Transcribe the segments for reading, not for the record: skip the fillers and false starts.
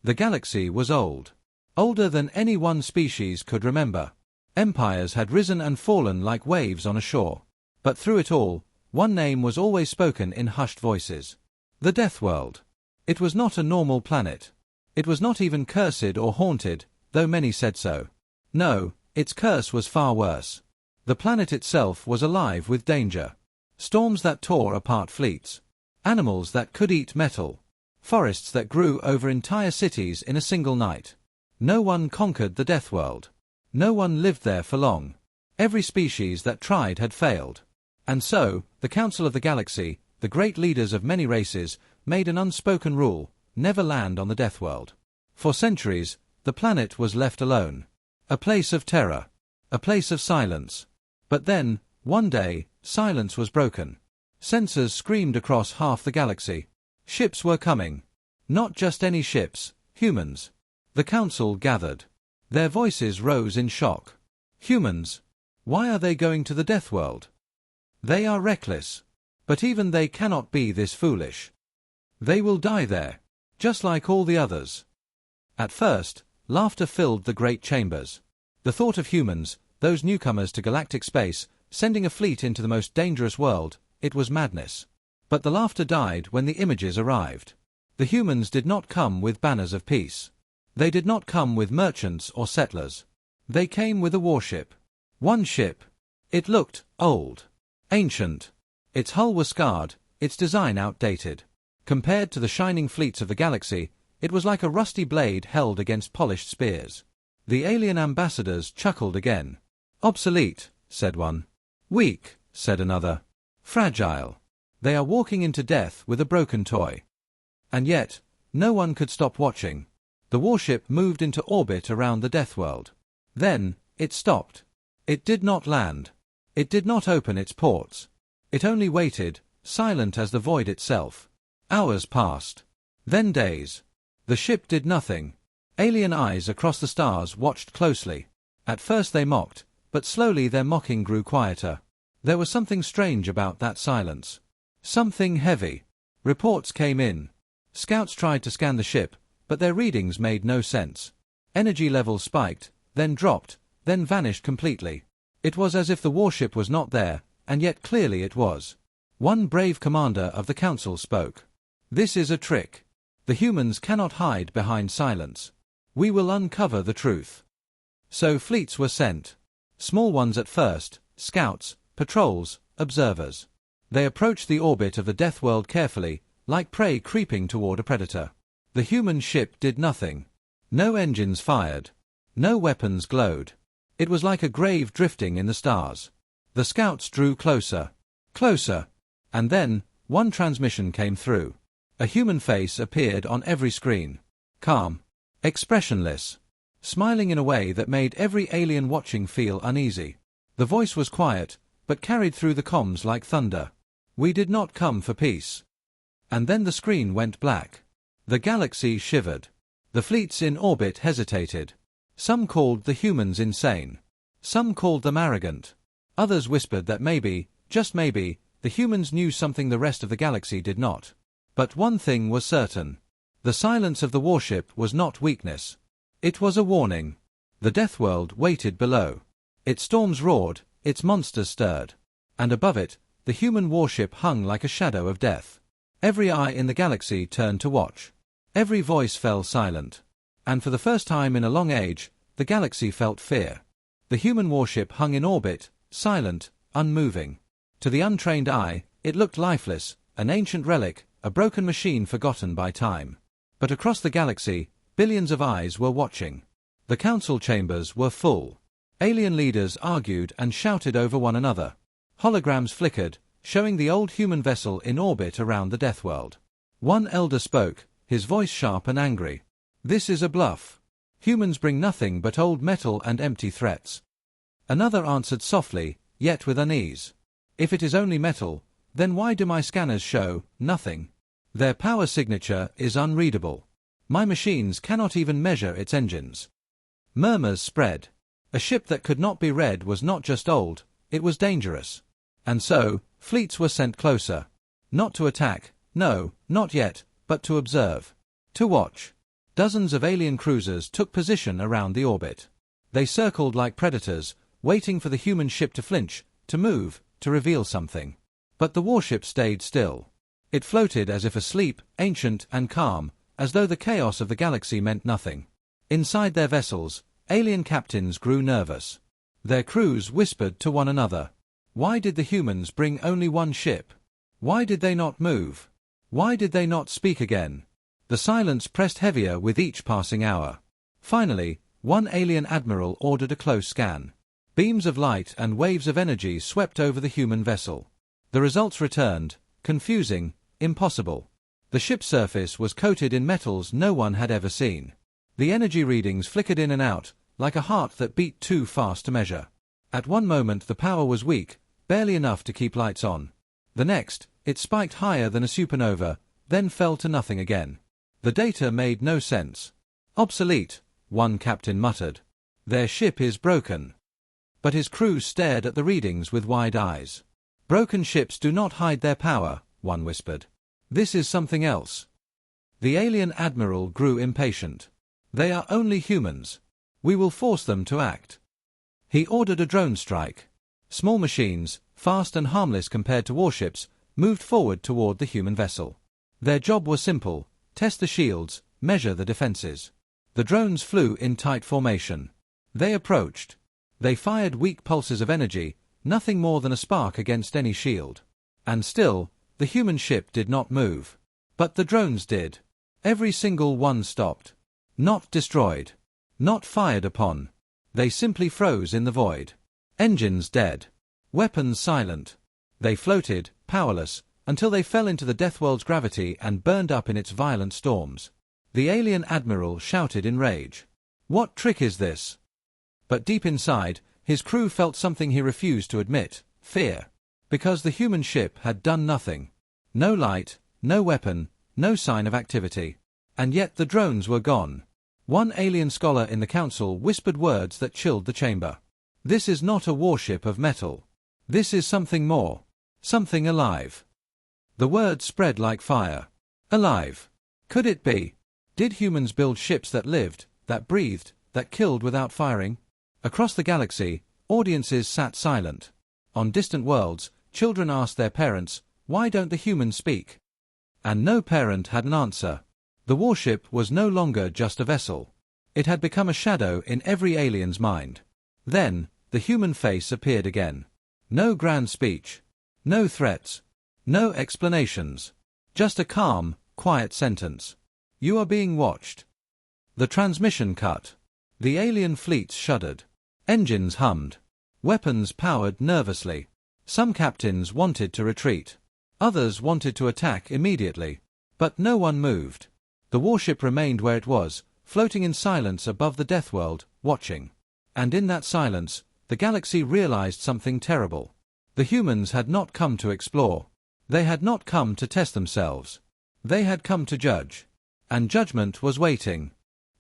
The galaxy was old. Older than any one species could remember. Empires had risen and fallen like waves on a shore. But through it all, one name was always spoken in hushed voices. The Deathworld. It was not a normal planet. It was not even cursed or haunted, though many said so. No, its curse was far worse. The planet itself was alive with danger. Storms that tore apart fleets. Animals that could eat metal. Forests that grew over entire cities in a single night. No one conquered the Deathworld. No one lived there for long. Every species that tried had failed. And so, the Council of the Galaxy, the great leaders of many races, made an unspoken rule: never land on the Deathworld. For centuries, the planet was left alone. A place of terror. A place of silence. But then, one day, silence was broken. Sensors screamed across half the galaxy. Ships were coming. Not just any ships, humans. The Council gathered. Their voices rose in shock. Humans? Why are they going to the Deathworld? They are reckless. But even they cannot be this foolish. They will die there, just like all the others. At first, laughter filled the great chambers. The thought of humans, those newcomers to galactic space, sending a fleet into the most dangerous world, it was madness. But the laughter died when the images arrived. The humans did not come with banners of peace. They did not come with merchants or settlers. They came with a warship. One ship. It looked old. Ancient. Its hull was scarred, its design outdated. Compared to the shining fleets of the galaxy, it was like a rusty blade held against polished spears. The alien ambassadors chuckled again. Obsolete, said one. Weak, said another. Fragile. They are walking into death with a broken toy. And yet, no one could stop watching. The warship moved into orbit around the Deathworld. Then, it stopped. It did not land. It did not open its ports. It only waited, silent as the void itself. Hours passed. Then days. The ship did nothing. Alien eyes across the stars watched closely. At first they mocked, but slowly their mocking grew quieter. There was something strange about that silence. Something heavy. Reports came in. Scouts tried to scan the ship, but their readings made no sense. Energy levels spiked, then dropped, then vanished completely. It was as if the warship was not there, and yet clearly it was. One brave commander of the Council spoke. This is a trick. The humans cannot hide behind silence. We will uncover the truth. So fleets were sent. Small ones at first, scouts, patrols, observers. They approached the orbit of the Deathworld carefully, like prey creeping toward a predator. The human ship did nothing. No engines fired. No weapons glowed. It was like a grave drifting in the stars. The scouts drew closer. Closer. And then, one transmission came through. A human face appeared on every screen. Calm. Expressionless. Smiling in a way that made every alien watching feel uneasy. The voice was quiet, but carried through the comms like thunder. We did not come for peace. And then the screen went black. The galaxy shivered. The fleets in orbit hesitated. Some called the humans insane. Some called them arrogant. Others whispered that maybe, just maybe, the humans knew something the rest of the galaxy did not. But one thing was certain. The silence of the warship was not weakness. It was a warning. The Deathworld waited below. Its storms roared, its monsters stirred. And above it, the human warship hung like a shadow of death. Every eye in the galaxy turned to watch. Every voice fell silent. And for the first time in a long age, the galaxy felt fear. The human warship hung in orbit, silent, unmoving. To the untrained eye, it looked lifeless, an ancient relic, a broken machine forgotten by time. But across the galaxy, billions of eyes were watching. The council chambers were full. Alien leaders argued and shouted over one another. Holograms flickered, showing the old human vessel in orbit around the Deathworld. One elder spoke, his voice sharp and angry. This is a bluff. Humans bring nothing but old metal and empty threats. Another answered softly, yet with unease. If it is only metal, then why do my scanners show nothing? Their power signature is unreadable. My machines cannot even measure its engines. Murmurs spread. A ship that could not be read was not just old, it was dangerous. And so, fleets were sent closer. Not to attack, no, not yet, but to observe. To watch. Dozens of alien cruisers took position around the orbit. They circled like predators, waiting for the human ship to flinch, to move, to reveal something. But the warship stayed still. It floated as if asleep, ancient and calm, as though the chaos of the galaxy meant nothing. Inside their vessels, alien captains grew nervous. Their crews whispered to one another. Why did the humans bring only one ship? Why did they not move? Why did they not speak again? The silence pressed heavier with each passing hour. Finally, one alien admiral ordered a close scan. Beams of light and waves of energy swept over the human vessel. The results returned, confusing, impossible. The ship's surface was coated in metals no one had ever seen. The energy readings flickered in and out, like a heart that beat too fast to measure. At one moment the power was weak, barely enough to keep lights on. The next, it spiked higher than a supernova, then fell to nothing again. The data made no sense. Obsolete, one captain muttered. Their ship is broken. But his crew stared at the readings with wide eyes. Broken ships do not hide their power, one whispered. This is something else. The alien admiral grew impatient. They are only humans. We will force them to act. He ordered a drone strike. Small machines, fast and harmless compared to warships, moved forward toward the human vessel. Their job was simple: test the shields, measure the defenses. The drones flew in tight formation. They approached. They fired weak pulses of energy, nothing more than a spark against any shield. And still, the human ship did not move. But the drones did. Every single one stopped. Not destroyed. Not fired upon. They simply froze in the void. Engines dead. Weapons silent. They floated, powerless, until they fell into the Deathworld's gravity and burned up in its violent storms. The alien admiral shouted in rage. What trick is this? But deep inside, his crew felt something he refused to admit: fear. Because the human ship had done nothing. No light, no weapon, no sign of activity. And yet the drones were gone. One alien scholar in the council whispered words that chilled the chamber. This is not a warship of metal. This is something more. Something alive. The words spread like fire. Alive. Could it be? Did humans build ships that lived, that breathed, that killed without firing? Across the galaxy, audiences sat silent. On distant worlds, children asked their parents, "Why don't the humans speak?" And no parent had an answer. The warship was no longer just a vessel. It had become a shadow in every alien's mind. Then, the human face appeared again. No grand speech. No threats. No explanations. Just a calm, quiet sentence. You are being watched. The transmission cut. The alien fleets shuddered. Engines hummed. Weapons powered nervously. Some captains wanted to retreat. Others wanted to attack immediately. But no one moved. The warship remained where it was, floating in silence above the Deathworld, watching. And in that silence, the galaxy realized something terrible. The humans had not come to explore. They had not come to test themselves. They had come to judge. And judgment was waiting.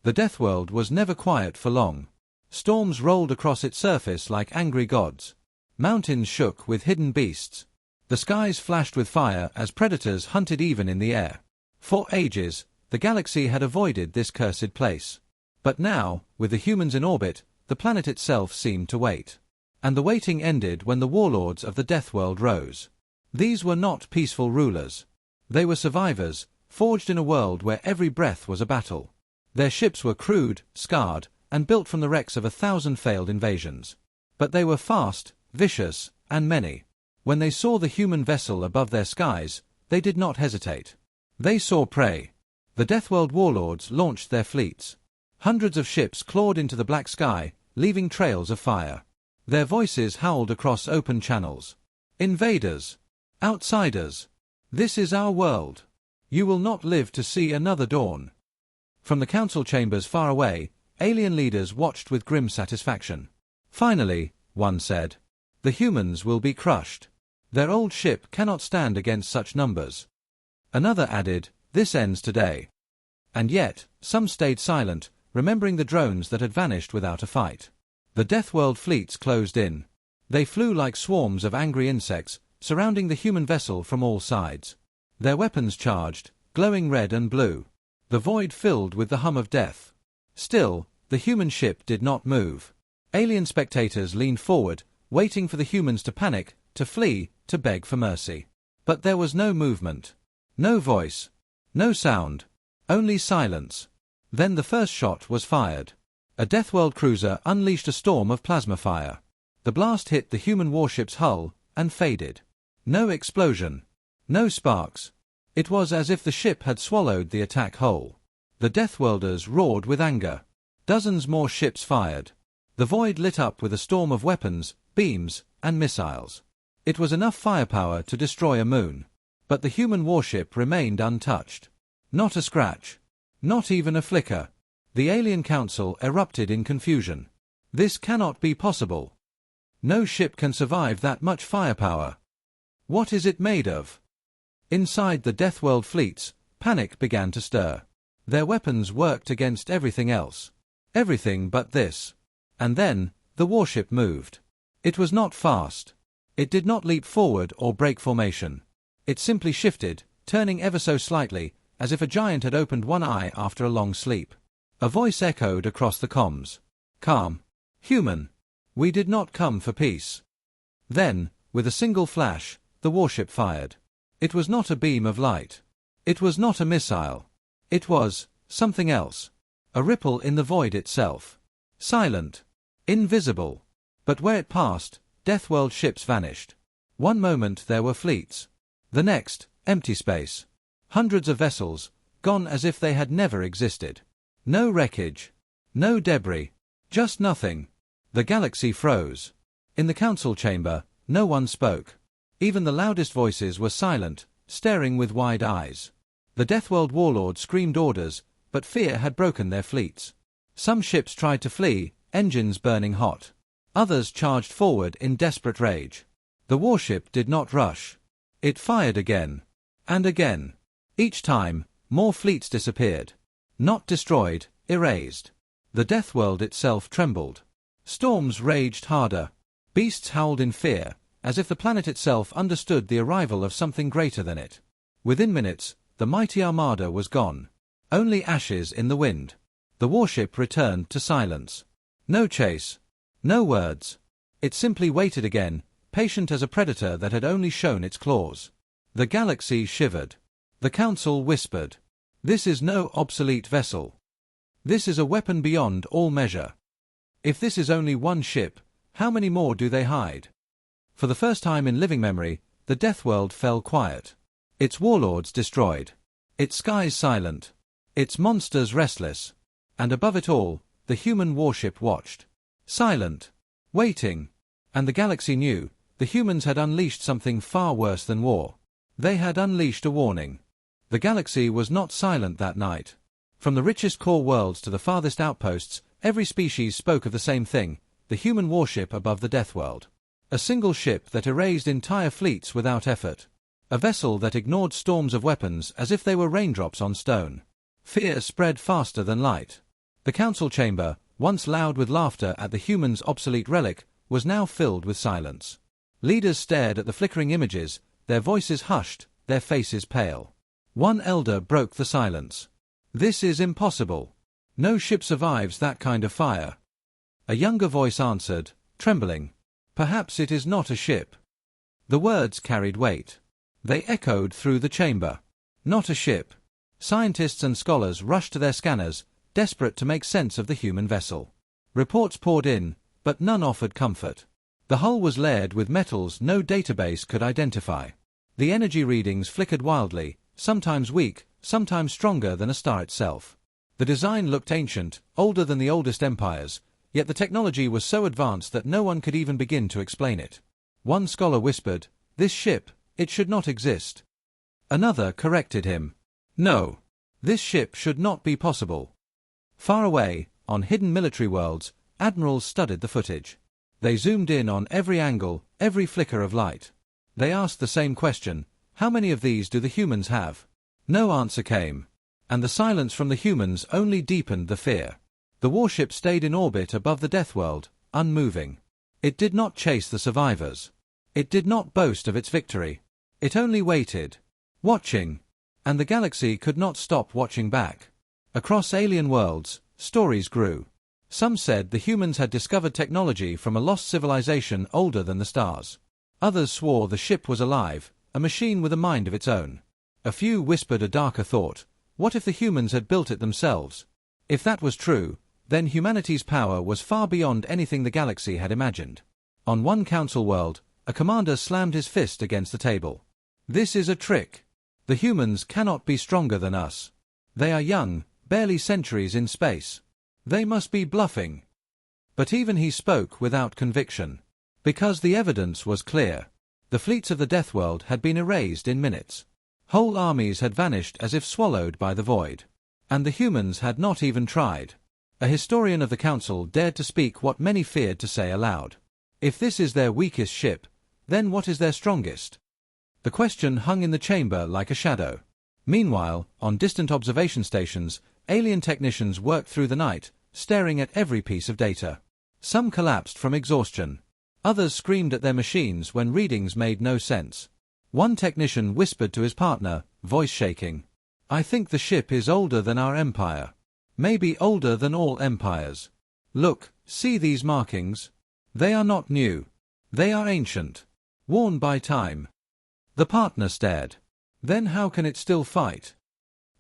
The Deathworld was never quiet for long. Storms rolled across its surface like angry gods. Mountains shook with hidden beasts. The skies flashed with fire as predators hunted even in the air. For ages, the galaxy had avoided this cursed place. But now, with the humans in orbit, the planet itself seemed to wait. And the waiting ended when the warlords of the Deathworld rose. These were not peaceful rulers. They were survivors, forged in a world where every breath was a battle. Their ships were crude, scarred, and built from the wrecks of 1,000 failed invasions. But they were fast, vicious, and many. When they saw the human vessel above their skies, they did not hesitate. They saw prey. The Deathworld warlords launched their fleets. Hundreds of ships clawed into the black sky, leaving trails of fire. Their voices howled across open channels. Invaders! Outsiders! This is our world. You will not live to see another dawn. From the council chambers far away, alien leaders watched with grim satisfaction. Finally, one said, the humans will be crushed. Their old ship cannot stand against such numbers. Another added, this ends today. And yet, some stayed silent, remembering the drones that had vanished without a fight. The Deathworld fleets closed in. They flew like swarms of angry insects, surrounding the human vessel from all sides. Their weapons charged, glowing red and blue. The void filled with the hum of death. Still, the human ship did not move. Alien spectators leaned forward, waiting for the humans to panic, to flee, to beg for mercy. But there was no movement. No voice. No sound. Only silence. Then the first shot was fired. A Deathworld cruiser unleashed a storm of plasma fire. The blast hit the human warship's hull, and faded. No explosion. No sparks. It was as if the ship had swallowed the attack whole. The Deathworlders roared with anger. Dozens more ships fired. The void lit up with a storm of weapons, beams, and missiles. It was enough firepower to destroy a moon. But the human warship remained untouched. Not a scratch. Not even a flicker. The alien council erupted in confusion. This cannot be possible. No ship can survive that much firepower. What is it made of? Inside the Deathworld fleets, panic began to stir. Their weapons worked against everything else. Everything but this. And then, the warship moved. It was not fast. It did not leap forward or break formation. It simply shifted, turning ever so slightly, as if a giant had opened one eye after a long sleep. A voice echoed across the comms. Calm. Human. We did not come for peace. Then, with a single flash, the warship fired. It was not a beam of light. It was not a missile. It was something else. A ripple in the void itself. Silent. Invisible. But where it passed, Deathworld ships vanished. One moment there were fleets. The next, empty space. Hundreds of vessels, gone as if they had never existed. No wreckage. No debris. Just nothing. The galaxy froze. In the council chamber, no one spoke. Even the loudest voices were silent, staring with wide eyes. The Deathworld warlords screamed orders, but fear had broken their fleets. Some ships tried to flee, engines burning hot. Others charged forward in desperate rage. The warship did not rush. It fired again. And again. Each time, more fleets disappeared. Not destroyed, erased. The Deathworld itself trembled. Storms raged harder. Beasts howled in fear, as if the planet itself understood the arrival of something greater than it. Within minutes, the mighty armada was gone. Only ashes in the wind. The warship returned to silence. No chase. No words. It simply waited again, patient as a predator that had only shown its claws. The galaxy shivered. The council whispered. This is no obsolete vessel. This is a weapon beyond all measure. If this is only one ship, how many more do they hide? For the first time in living memory, the Deathworld fell quiet. Its warlords destroyed. Its skies silent. Its monsters restless. And above it all, the human warship watched. Silent. Waiting. And the galaxy knew, the humans had unleashed something far worse than war. They had unleashed a warning. The galaxy was not silent that night. From the richest core worlds to the farthest outposts, every species spoke of the same thing, the human warship above the Deathworld. A single ship that erased entire fleets without effort. A vessel that ignored storms of weapons as if they were raindrops on stone. Fear spread faster than light. The council chamber, once loud with laughter at the humans' obsolete relic, was now filled with silence. Leaders stared at the flickering images, their voices hushed, their faces pale. One elder broke the silence. This is impossible. No ship survives that kind of fire. A younger voice answered, trembling. Perhaps it is not a ship. The words carried weight. They echoed through the chamber. Not a ship. Scientists and scholars rushed to their scanners, desperate to make sense of the human vessel. Reports poured in, but none offered comfort. The hull was layered with metals no database could identify. The energy readings flickered wildly, sometimes weak, sometimes stronger than a star itself. The design looked ancient, older than the oldest empires, yet the technology was so advanced that no one could even begin to explain it. One scholar whispered, "This ship, it should not exist." Another corrected him. "No. This ship should not be possible." Far away, on hidden military worlds, admirals studied the footage. They zoomed in on every angle, every flicker of light. They asked the same question, how many of these do the humans have? No answer came. And the silence from the humans only deepened the fear. The warship stayed in orbit above the Deathworld, unmoving. It did not chase the survivors. It did not boast of its victory. It only waited. Watching. And the galaxy could not stop watching back. Across alien worlds, stories grew. Some said the humans had discovered technology from a lost civilization older than the stars. Others swore the ship was alive, a machine with a mind of its own. A few whispered a darker thought: what if the humans had built it themselves? If that was true, then humanity's power was far beyond anything the galaxy had imagined. On one council world, a commander slammed his fist against the table. This is a trick. The humans cannot be stronger than us. They are young, barely centuries in space. They must be bluffing. But even he spoke without conviction. Because the evidence was clear. The fleets of the Deathworld had been erased in minutes. Whole armies had vanished as if swallowed by the void. And the humans had not even tried. A historian of the council dared to speak what many feared to say aloud. If this is their weakest ship, then what is their strongest? The question hung in the chamber like a shadow. Meanwhile, on distant observation stations, alien technicians worked through the night, staring at every piece of data. Some collapsed from exhaustion. Others screamed at their machines when readings made no sense. One technician whispered to his partner, voice shaking, "I think the ship is older than our empire. Maybe older than all empires. Look, see these markings? They are not new. They are ancient. Worn by time." The partner stared. Then how can it still fight?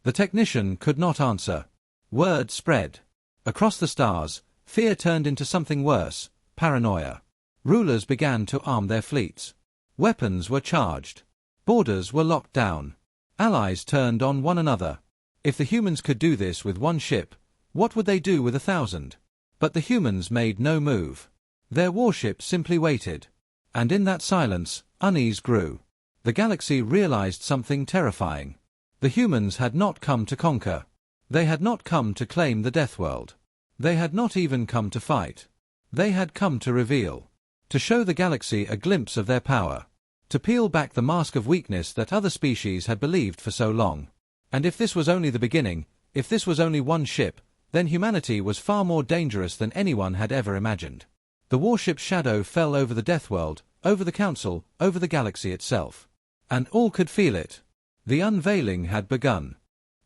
The technician could not answer. Word spread. Across the stars, fear turned into something worse, paranoia. Rulers began to arm their fleets. Weapons were charged. Borders were locked down. Allies turned on one another. If the humans could do this with one ship, what would they do with 1,000? But the humans made no move. Their warship simply waited. And in that silence, unease grew. The galaxy realized something terrifying. The humans had not come to conquer. They had not come to claim the Deathworld. They had not even come to fight. They had come to reveal. To show the galaxy a glimpse of their power. To peel back the mask of weakness that other species had believed for so long. And if this was only the beginning, if this was only one ship, then humanity was far more dangerous than anyone had ever imagined. The warship's shadow fell over the Deathworld, over the Council, over the galaxy itself. And all could feel it. The unveiling had begun.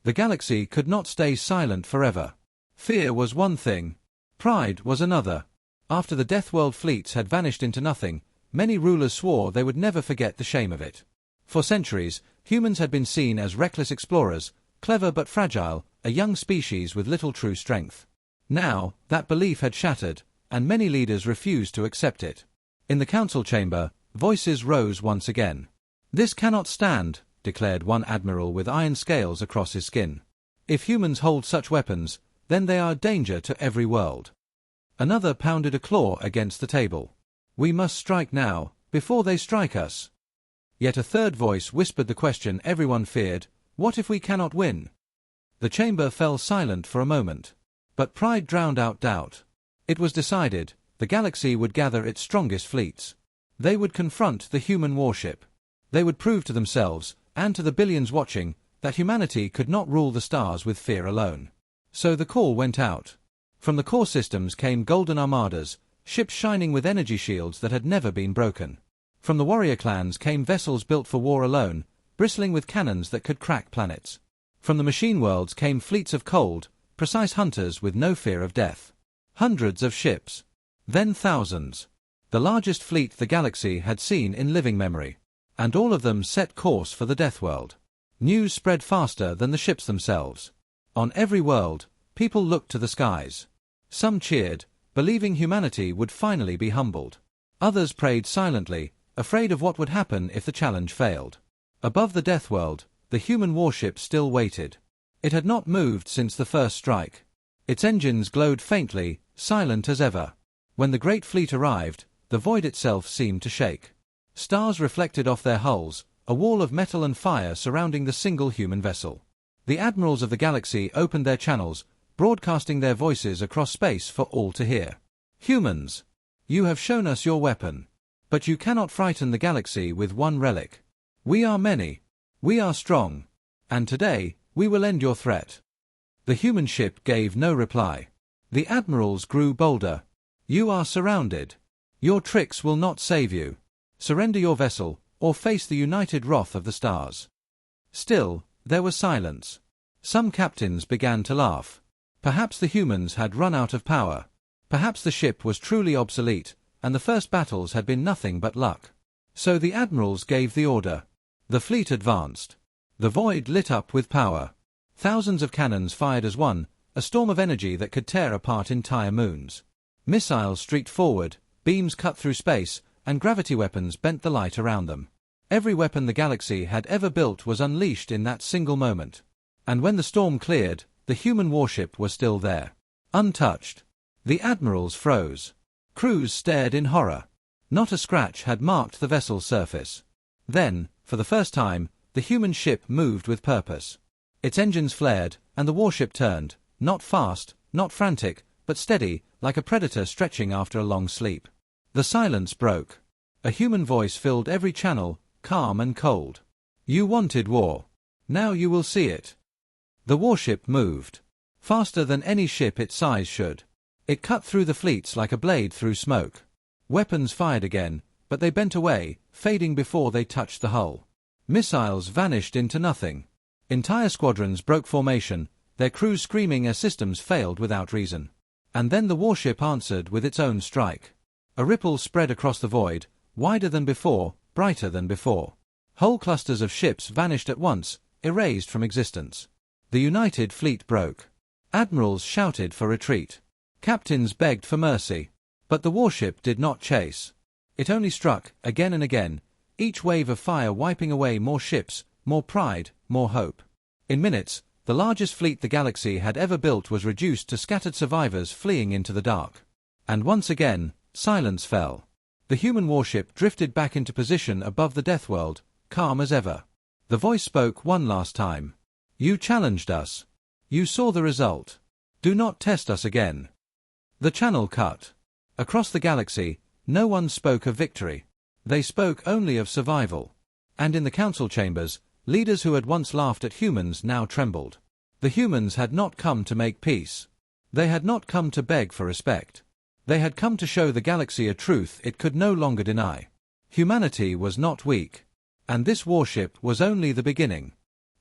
The galaxy could not stay silent forever. Fear was one thing. Pride was another. After the Deathworld fleets had vanished into nothing, many rulers swore they would never forget the shame of it. For centuries, humans had been seen as reckless explorers, clever but fragile, a young species with little true strength. Now, that belief had shattered, and many leaders refused to accept it. In the council chamber, voices rose once again. "This cannot stand," declared one admiral with iron scales across his skin. "If humans hold such weapons, then they are a danger to every world." Another pounded a claw against the table. "We must strike now, before they strike us." Yet a third voice whispered the question everyone feared: what if we cannot win? The chamber fell silent for a moment. But pride drowned out doubt. It was decided, the galaxy would gather its strongest fleets. They would confront the human warship. They would prove to themselves, and to the billions watching, that humanity could not rule the stars with fear alone. So the call went out. From the core systems came golden armadas, ships shining with energy shields that had never been broken. From the warrior clans came vessels built for war alone, bristling with cannons that could crack planets. From the machine worlds came fleets of cold, precise hunters with no fear of death. Hundreds of ships. Then thousands. The largest fleet the galaxy had seen in living memory. And all of them set course for the Deathworld. News spread faster than the ships themselves. On every world, people looked to the skies. Some cheered, believing humanity would finally be humbled. Others prayed silently, afraid of what would happen if the challenge failed. Above the Deathworld, the human warship still waited. It had not moved since the first strike. Its engines glowed faintly, silent as ever. When the great fleet arrived, the void itself seemed to shake. Stars reflected off their hulls, a wall of metal and fire surrounding the single human vessel. The admirals of the galaxy opened their channels, broadcasting their voices across space for all to hear. "Humans, you have shown us your weapon. But you cannot frighten the galaxy with one relic. We are many. We are strong. And today, we will end your threat." The human ship gave no reply. The admirals grew bolder. "You are surrounded. Your tricks will not save you. Surrender your vessel, or face the united wrath of the stars." Still, there was silence. Some captains began to laugh. Perhaps the humans had run out of power. Perhaps the ship was truly obsolete, and the first battles had been nothing but luck. So the admirals gave the order. The fleet advanced. The void lit up with power. Thousands of cannons fired as one, a storm of energy that could tear apart entire moons. Missiles streaked forward, beams cut through space, and gravity weapons bent the light around them. Every weapon the galaxy had ever built was unleashed in that single moment. And when the storm cleared, the human warship was still there. Untouched. The admirals froze. Crews stared in horror. Not a scratch had marked the vessel's surface. Then, for the first time, the human ship moved with purpose. Its engines flared, and the warship turned, not fast, not frantic, but steady, like a predator stretching after a long sleep. The silence broke. A human voice filled every channel, calm and cold. You wanted war. Now you will see it. The warship moved. Faster than any ship its size should. It cut through the fleets like a blade through smoke. Weapons fired again, but they bent away, fading before they touched the hull. Missiles vanished into nothing. Entire squadrons broke formation, their crews screaming as systems failed without reason. And then the warship answered with its own strike. A ripple spread across the void, wider than before, brighter than before. Whole clusters of ships vanished at once, erased from existence. The united fleet broke. Admirals shouted for retreat. Captains begged for mercy. But the warship did not chase. It only struck, again and again, each wave of fire wiping away more ships, more pride, more hope. In minutes, the largest fleet the galaxy had ever built was reduced to scattered survivors fleeing into the dark. And once again, silence fell. The human warship drifted back into position above the Deathworld, calm as ever. The voice spoke one last time. You challenged us. You saw the result. Do not test us again. The channel cut. Across the galaxy, no one spoke of victory. They spoke only of survival. And in the council chambers, leaders who had once laughed at humans now trembled. The humans had not come to make peace. They had not come to beg for respect. They had come to show the galaxy a truth it could no longer deny. Humanity was not weak. And this warship was only the beginning.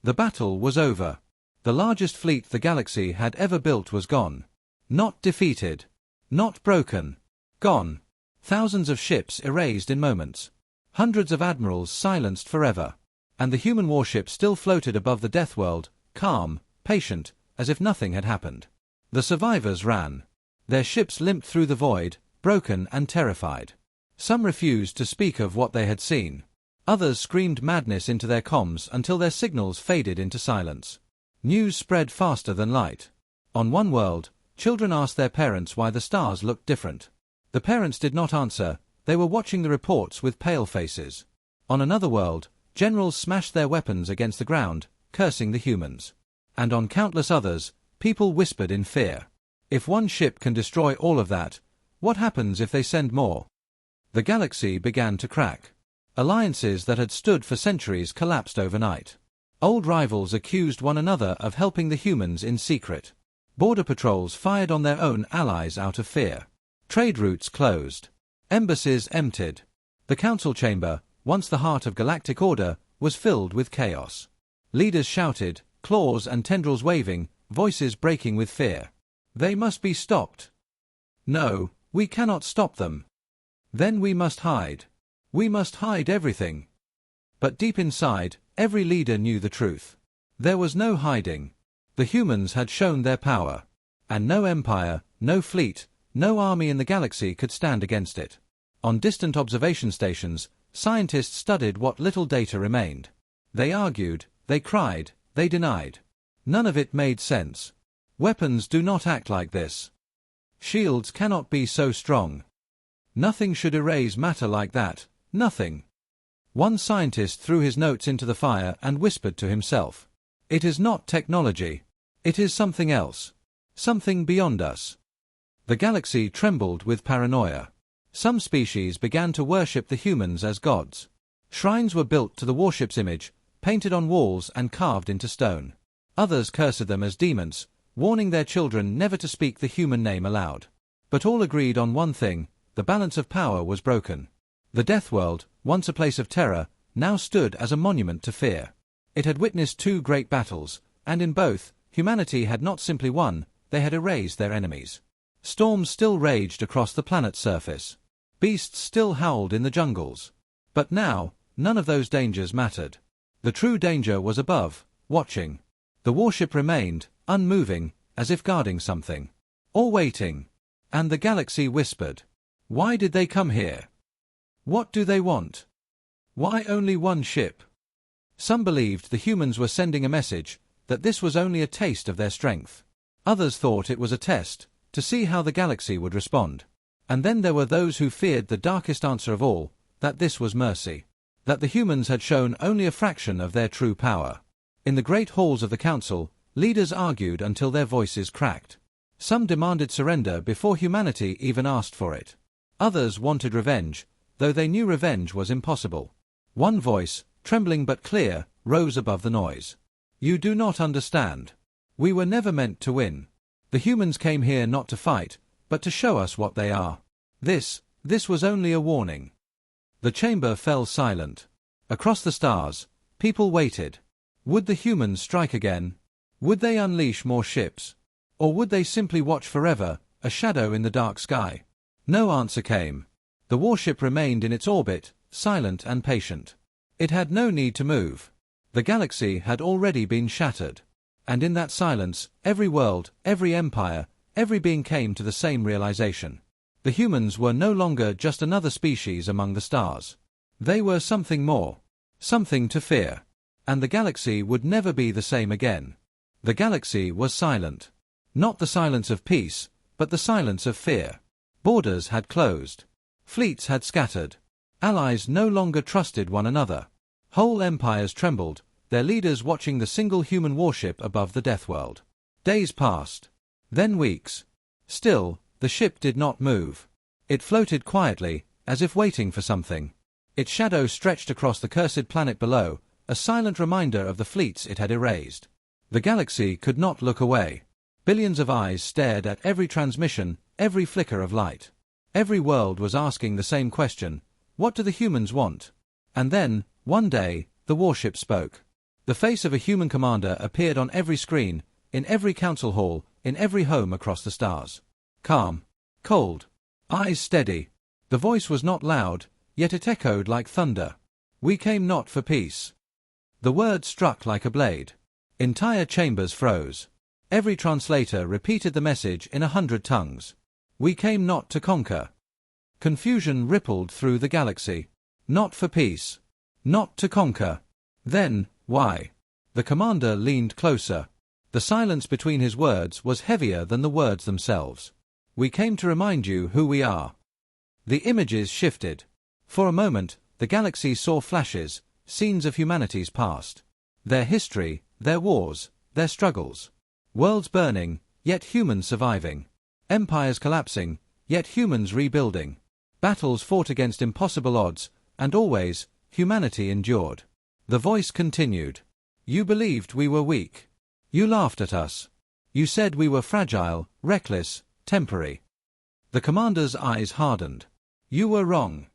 The battle was over. The largest fleet the galaxy had ever built was gone. Not defeated. Not broken. Gone. Thousands of ships erased in moments. Hundreds of admirals silenced forever. And the human warship still floated above the Deathworld, calm, patient, as if nothing had happened. The survivors ran. Their ships limped through the void, broken and terrified. Some refused to speak of what they had seen. Others screamed madness into their comms until their signals faded into silence. News spread faster than light. On one world, children asked their parents why the stars looked different. The parents did not answer, they were watching the reports with pale faces. On another world, generals smashed their weapons against the ground, cursing the humans. And on countless others, people whispered in fear. If one ship can destroy all of that, what happens if they send more? The galaxy began to crack. Alliances that had stood for centuries collapsed overnight. Old rivals accused one another of helping the humans in secret. Border patrols fired on their own allies out of fear. Trade routes closed. Embassies emptied. The council chamber, once the heart of galactic order, was filled with chaos. Leaders shouted, claws and tendrils waving, voices breaking with fear. They must be stopped. No, we cannot stop them. Then we must hide. We must hide everything. But deep inside, every leader knew the truth. There was no hiding. The humans had shown their power. And no empire, no fleet, no army in the galaxy could stand against it. On distant observation stations, scientists studied what little data remained. They argued, they cried, they denied. None of it made sense. Weapons do not act like this. Shields cannot be so strong. Nothing should erase matter like that, nothing. One scientist threw his notes into the fire and whispered to himself. It is not technology. It is something else. Something beyond us. The galaxy trembled with paranoia. Some species began to worship the humans as gods. Shrines were built to the warship's image, painted on walls and carved into stone. Others cursed them as demons, warning their children never to speak the human name aloud. But all agreed on one thing, the balance of power was broken. The Deathworld, once a place of terror, now stood as a monument to fear. It had witnessed 2 great battles, and in both, humanity had not simply won, they had erased their enemies. Storms still raged across the planet's surface. Beasts still howled in the jungles. But now, none of those dangers mattered. The true danger was above, watching. The warship remained, unmoving, as if guarding something. Or waiting. And the galaxy whispered. Why did they come here? What do they want? Why only one ship? Some believed the humans were sending a message, that this was only a taste of their strength. Others thought it was a test, to see how the galaxy would respond. And then there were those who feared the darkest answer of all, that this was mercy. That the humans had shown only a fraction of their true power. In the great halls of the council, leaders argued until their voices cracked. Some demanded surrender before humanity even asked for it. Others wanted revenge, though they knew revenge was impossible. One voice, trembling but clear, rose above the noise. You do not understand. We were never meant to win. The humans came here not to fight, but to show us what they are. This was only a warning. The chamber fell silent. Across the stars, people waited. Would the humans strike again? Would they unleash more ships? Or would they simply watch forever, a shadow in the dark sky? No answer came. The warship remained in its orbit, silent and patient. It had no need to move. The galaxy had already been shattered. And in that silence, every world, every empire, every being came to the same realization. The humans were no longer just another species among the stars. They were something more. Something to fear. And the galaxy would never be the same again. The galaxy was silent. Not the silence of peace, but the silence of fear. Borders had closed. Fleets had scattered. Allies no longer trusted one another. Whole empires trembled, their leaders watching the single human warship above the Deathworld. Days passed. Then weeks. Still, the ship did not move. It floated quietly, as if waiting for something. Its shadow stretched across the cursed planet below, a silent reminder of the fleets it had erased. The galaxy could not look away. Billions of eyes stared at every transmission, every flicker of light. Every world was asking the same question, what do the humans want? And then, one day, the warship spoke. The face of a human commander appeared on every screen, in every council hall, in every home across the stars. Calm. Cold. Eyes steady. The voice was not loud, yet it echoed like thunder. We came not for peace. The word struck like a blade. Entire chambers froze. Every translator repeated the message in 100 tongues. We came not to conquer. Confusion rippled through the galaxy. Not for peace. Not to conquer. Then, why? The commander leaned closer. The silence between his words was heavier than the words themselves. We came to remind you who we are. The images shifted. For a moment, the galaxy saw flashes, scenes of humanity's past. Their history, their wars, their struggles. Worlds burning, yet humans surviving. Empires collapsing, yet humans rebuilding. Battles fought against impossible odds, and always, humanity endured. The voice continued. You believed we were weak. You laughed at us. You said we were fragile, reckless, temporary. The commander's eyes hardened. You were wrong.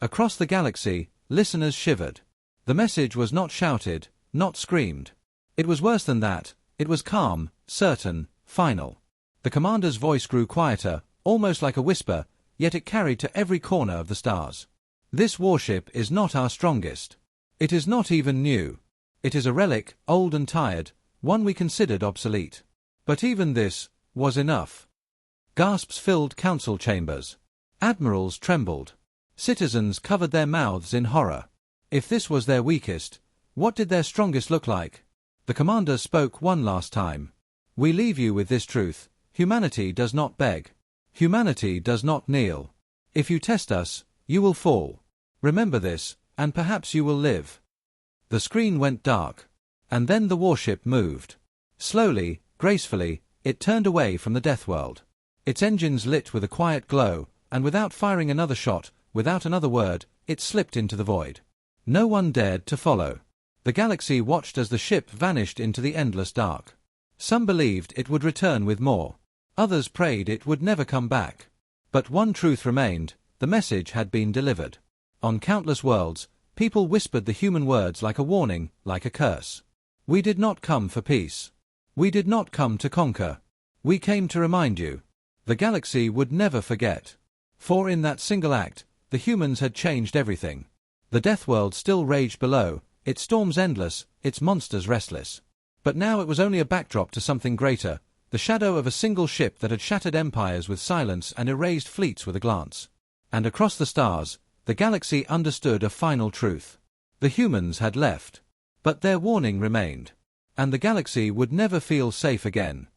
Across the galaxy, listeners shivered. The message was not shouted, not screamed. It was worse than that. It was calm, certain, final. The commander's voice grew quieter, almost like a whisper, yet it carried to every corner of the stars. This warship is not our strongest. It is not even new. It is a relic, old and tired, one we considered obsolete. But even this was enough. Gasps filled council chambers. Admirals trembled. Citizens covered their mouths in horror. If this was their weakest, what did their strongest look like? The commander spoke one last time. We leave you with this truth. Humanity does not beg. Humanity does not kneel. If you test us, you will fall. Remember this, and perhaps you will live. The screen went dark. And then the warship moved. Slowly, gracefully, it turned away from the Deathworld. Its engines lit with a quiet glow, and without firing another shot, without another word, it slipped into the void. No one dared to follow. The galaxy watched as the ship vanished into the endless dark. Some believed it would return with more. Others prayed it would never come back. But one truth remained, the message had been delivered. On countless worlds, people whispered the human words like a warning, like a curse. We did not come for peace. We did not come to conquer. We came to remind you. The galaxy would never forget. For in that single act, the humans had changed everything. The Deathworld still raged below, its storms endless, its monsters restless. But now it was only a backdrop to something greater, the shadow of a single ship that had shattered empires with silence and erased fleets with a glance. And across the stars, the galaxy understood a final truth. The humans had left. But their warning remained. And the galaxy would never feel safe again.